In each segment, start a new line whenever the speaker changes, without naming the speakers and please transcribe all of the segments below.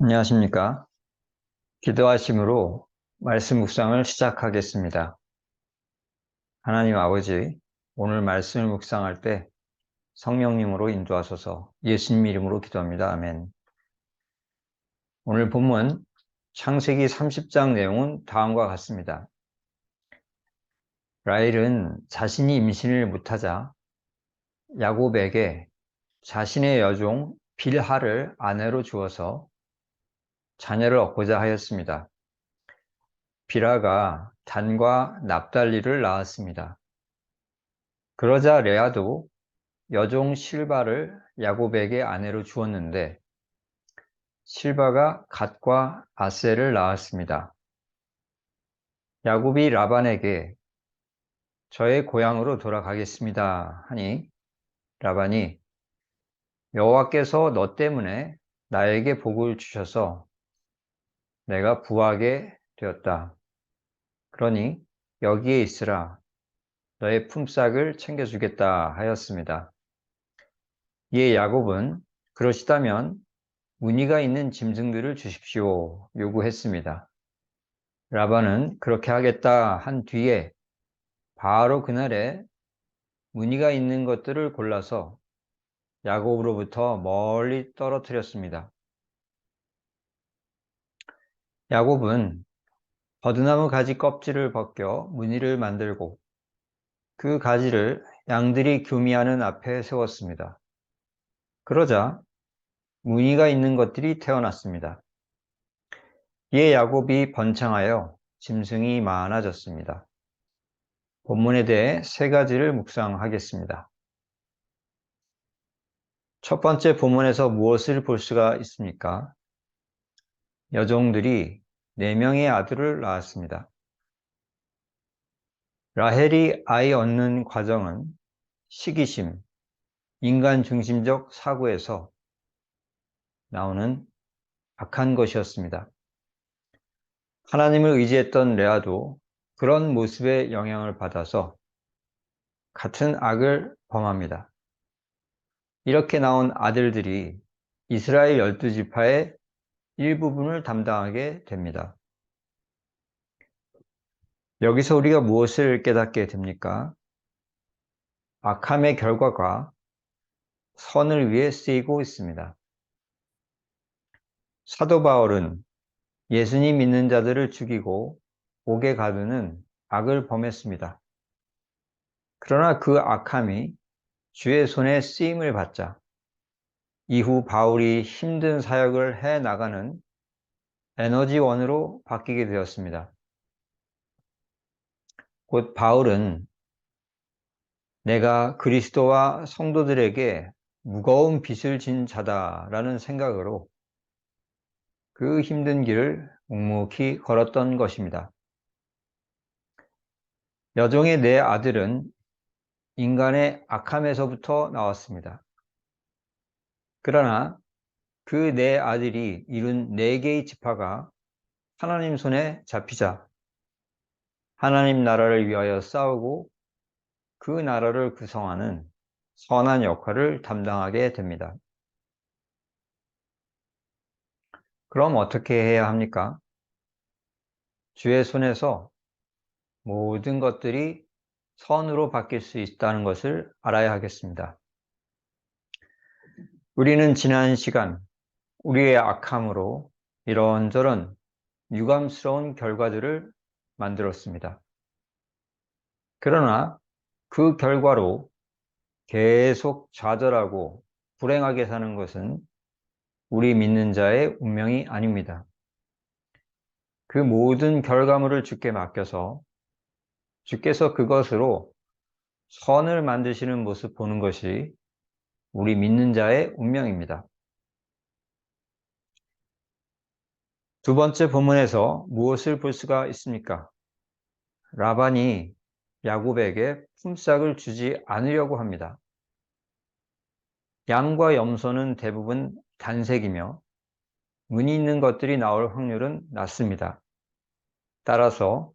안녕하십니까? 기도하심으로 말씀 묵상을 시작하겠습니다. 하나님 아버지, 오늘 말씀을 묵상할 때 성령님으로 인도하소서. 예수님 이름으로 기도합니다. 아멘. 오늘 본문 창세기 30장 내용은 다음과 같습니다. 라헬은 자신이 임신을 못하자 야곱에게 자신의 여종 빌하를 아내로 주어서 자녀를 얻고자 하였습니다. 빌하가 단과 납달리를 낳았습니다. 그러자 레아도 여종 실바를 야곱에게 아내로 주었는데 실바가 갓과 아셀을 낳았습니다. 야곱이 라반에게 저의 고향으로 돌아가겠습니다 하니 라반이 여호와께서 너 때문에 나에게 복을 주셔서 내가 부하게 되었다. 그러니 여기에 있으라. 너의 품삯을 챙겨주겠다 하였습니다. 이에 야곱은 그러시다면 무늬가 있는 짐승들을 주십시오 요구했습니다. 라반은 그렇게 하겠다 한 뒤에 바로 그날에 무늬가 있는 것들을 골라서 야곱으로부터 멀리 떨어뜨렸습니다. 야곱은 버드나무 가지 껍질을 벗겨 무늬를 만들고 그 가지를 양들이 교미하는 앞에 세웠습니다. 그러자 무늬가 있는 것들이 태어났습니다. 이에 야곱이 번창하여 짐승이 많아졌습니다. 본문에 대해 세 가지를 묵상하겠습니다. 첫 번째 본문에서 무엇을 볼 수가 있습니까? 여종들이 4명의 아들을 낳았습니다. 라헬이 아이 얻는 과정은 시기심, 인간 중심적 사고에서 나오는 악한 것이었습니다. 하나님을 의지했던 레아도 그런 모습의 영향을 받아서 같은 악을 범합니다. 이렇게 나온 아들들이 이스라엘 12지파의 일부분을 담당하게 됩니다. 여기서 우리가 무엇을 깨닫게 됩니까? 악함의 결과가 선을 위해 쓰이고 있습니다. 사도 바울은 예수님 믿는 자들을 죽이고 옥에 가두는 악을 범했습니다. 그러나 그 악함이 주의 손에 쓰임을 받자 이후 바울이 힘든 사역을 해 나가는 에너지원으로 바뀌게 되었습니다. 곧 바울은 내가 그리스도와 성도들에게 무거운 빚을 진 자다라는 생각으로 그 힘든 길을 묵묵히 걸었던 것입니다. 여종의 4아들은 인간의 악함에서부터 나왔습니다. 그러나 그 4아들이 이룬 4개의 지파가 하나님 손에 잡히자 하나님 나라를 위하여 싸우고 그 나라를 구성하는 선한 역할을 담당하게 됩니다. 그럼 어떻게 해야 합니까? 주의 손에서 모든 것들이 선으로 바뀔 수 있다는 것을 알아야 하겠습니다. 우리는 지난 시간 우리의 악함으로 이런저런 유감스러운 결과들을 만들었습니다. 그러나 그 결과로 계속 좌절하고 불행하게 사는 것은 우리 믿는 자의 운명이 아닙니다. 그 모든 결과물을 주께 맡겨서 주께서 그것으로 선을 만드시는 모습 보는 것이 우리 믿는 자의 운명입니다. 두 번째 본문에서 무엇을 볼 수가 있습니까? 라반이 야곱에게 품삯을 주지 않으려고 합니다. 양과 염소는 대부분 단색이며 무늬 있는 것들이 나올 확률은 낮습니다. 따라서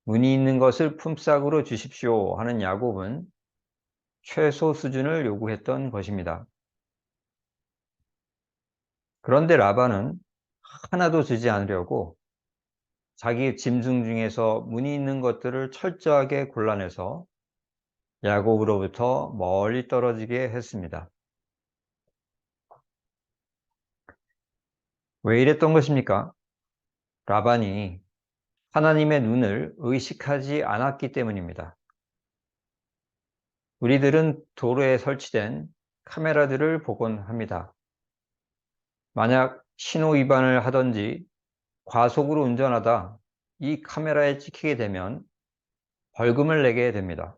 무늬 있는 것을 품삯으로 주십시오 하는 야곱은 최소 수준을 요구했던 것입니다. 그런데 라반은 하나도 주지 않으려고 자기 짐승 중에서 무늬 있는 것들을 철저하게 골라내서 야곱으로부터 멀리 떨어지게 했습니다. 왜 이랬던 것입니까? 라반이 하나님의 눈을 의식하지 않았기 때문입니다. 우리들은 도로에 설치된 카메라들을 보곤 합니다. 만약 신호 위반을 하든지 과속으로 운전하다 이 카메라에 찍히게 되면 벌금을 내게 됩니다.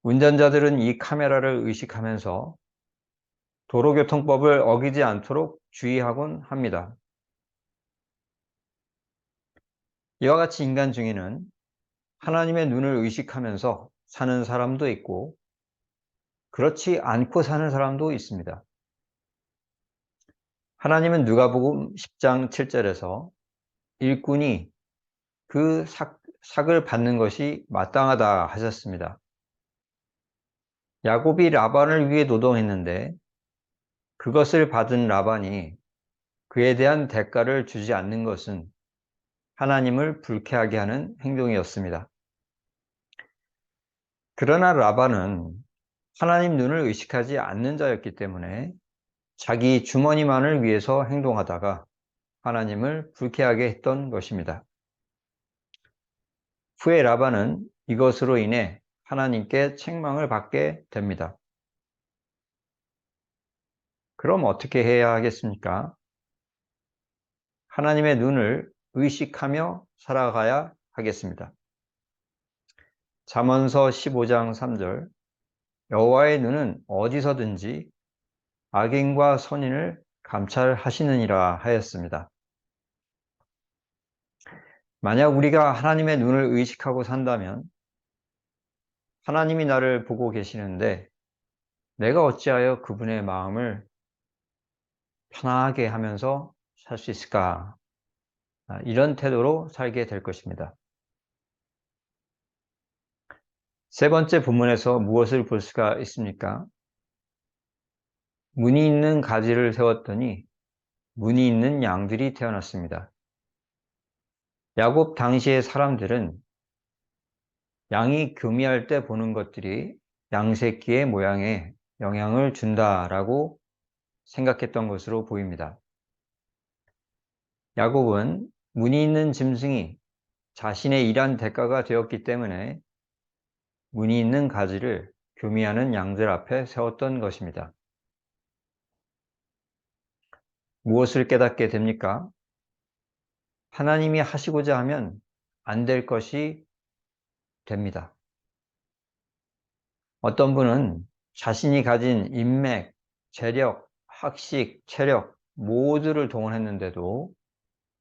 운전자들은 이 카메라를 의식하면서 도로교통법을 어기지 않도록 주의하곤 합니다. 이와 같이 인간 중에는 하나님의 눈을 의식하면서 사는 사람도 있고 그렇지 않고 사는 사람도 있습니다. 하나님은 누가복음 10장 7절에서 일꾼이 그 삭을 받는 것이 마땅하다 하셨습니다. 야곱이 라반을 위해 노동했는데 그것을 받은 라반이 그에 대한 대가를 주지 않는 것은 하나님을 불쾌하게 하는 행동이었습니다. 그러나 라반은 하나님 눈을 의식하지 않는 자였기 때문에 자기 주머니만을 위해서 행동하다가 하나님을 불쾌하게 했던 것입니다. 후에 라반은 이것으로 인해 하나님께 책망을 받게 됩니다. 그럼 어떻게 해야 하겠습니까? 하나님의 눈을 의식하며 살아가야 하겠습니다. 잠언서 15장 3절 여호와의 눈은 어디서든지 악인과 선인을 감찰하시느니라 하였습니다. 만약 우리가 하나님의 눈을 의식하고 산다면 하나님이 나를 보고 계시는데 내가 어찌하여 그분의 마음을 편하게 하면서 살 수 있을까? 이런 태도로 살게 될 것입니다. 세 번째 본문에서 무엇을 볼 수가 있습니까? 무늬 있는 가지를 세웠더니 무늬 있는 양들이 태어났습니다. 야곱 당시의 사람들은 양이 교미할 때 보는 것들이 양새끼의 모양에 영향을 준다라고 생각했던 것으로 보입니다. 야곱은 무늬 있는 짐승이 자신의 일한 대가가 되었기 때문에 무늬 있는 가지를 교미하는 양들 앞에 세웠던 것입니다. 무엇을 깨닫게 됩니까? 하나님이 하시고자 하면 안 될 것이 됩니다. 어떤 분은 자신이 가진 인맥, 재력, 학식, 체력 모두를 동원했는데도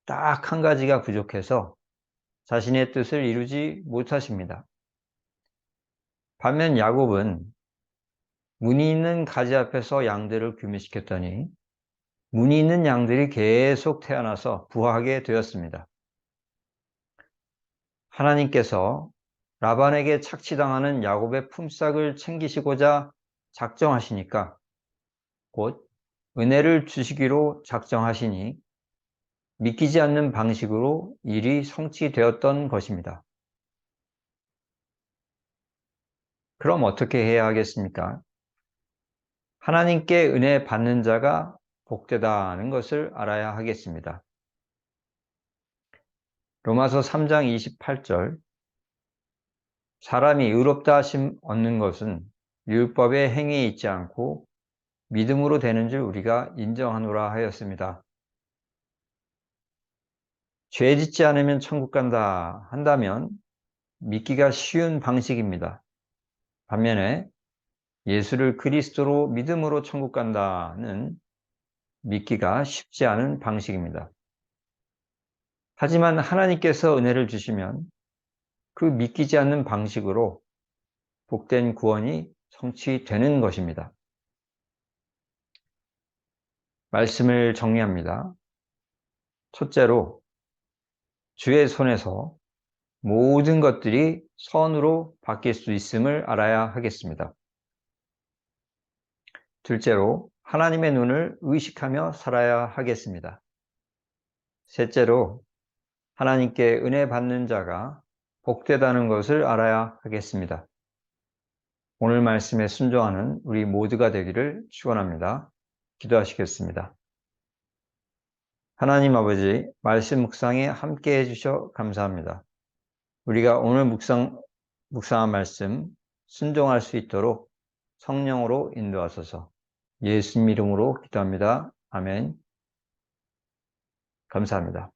딱 한 가지가 부족해서 자신의 뜻을 이루지 못하십니다. 반면 야곱은 무늬 있는 가지 앞에서 양들을 교미시켰더니 무늬 있는 양들이 계속 태어나서 부화하게 되었습니다. 하나님께서 라반에게 착취당하는 야곱의 품삯을 챙기시고자 작정하시니까 곧 은혜를 주시기로 작정하시니 믿기지 않는 방식으로 일이 성취되었던 것입니다. 그럼 어떻게 해야 하겠습니까? 하나님께 은혜 받는 자가 복되다는 것을 알아야 하겠습니다. 로마서 3장 28절 사람이 의롭다 하심 얻는 것은 율법의 행위에 있지 않고 믿음으로 되는 줄 우리가 인정하노라 하였습니다. 죄 짓지 않으면 천국 간다 한다면 믿기가 쉬운 방식입니다. 반면에 예수를 그리스도로 믿음으로 천국 간다는 믿기가 쉽지 않은 방식입니다. 하지만 하나님께서 은혜를 주시면 그 믿기지 않는 방식으로 복된 구원이 성취되는 것입니다. 말씀을 정리합니다. 첫째로 주의 손에서 모든 것들이 선으로 바뀔 수 있음을 알아야 하겠습니다. 둘째로 하나님의 눈을 의식하며 살아야 하겠습니다. 셋째로, 하나님께 은혜 받는 자가 복되다는 것을 알아야 하겠습니다. 오늘 말씀에 순종하는 우리 모두가 되기를 축원합니다. 기도하시겠습니다. 하나님 아버지, 말씀 묵상에 함께 해주셔 감사합니다. 우리가 오늘 묵상한 말씀 순종할 수 있도록 성령으로 인도하소서. 예수님 이름으로 기도합니다. 아멘. 감사합니다.